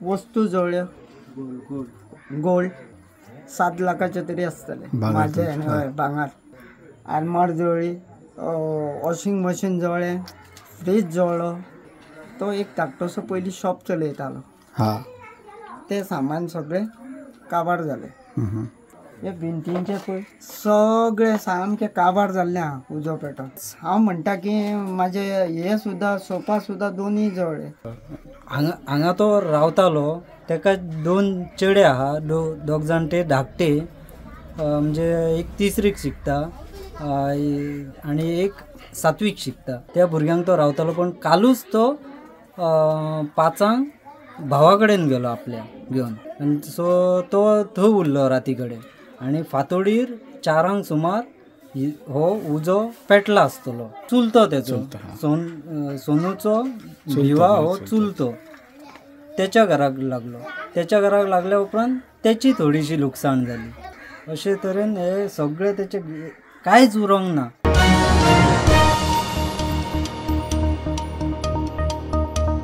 वस्तू जवळ गोल्ड 7 लाखाचे तरी असतले माझे भांगार. आरमार जवळी, वॉशिंग मशीन जवळ, फ्रीज जवळ. तो एक धाकटोसो पयलीं शॉप चलयतालो. ते सामान सगळे काबार जाले. हे भिंतींचे पळय सगळे सामके काबार जाल्ले आहा उजो पेटोन. हांव म्हणटा की म्हाजे हे सुद्दां सोफा सुद्दां दोनूय जळ्ळे. हांगा तो रावतालो तेका 2 चेडे आहा, दोग जाण ते धाकटे, म्हणजे एक 3रीक शिकता आनी एक 7वीक शिकता. त्या भुरग्यांक तो रावतालो. पण कालूच तो 5 भावा कडेन गेलो आपल्या घेवन. आनी सो तो थंय उरलो राती कडेन. आनी फातोडीर 4 सुमार हो उजो पेटला आसतलो. चुलतो तेचो सोनूचो भिवा हो चुलतो तेच्या घराक लागलो. तेच्या घराक लागल्या उपरांत तेची थोडीशी लुकसाण जाली. अशे तरेन हे सगळे तेचे कांयच उरोंक ना.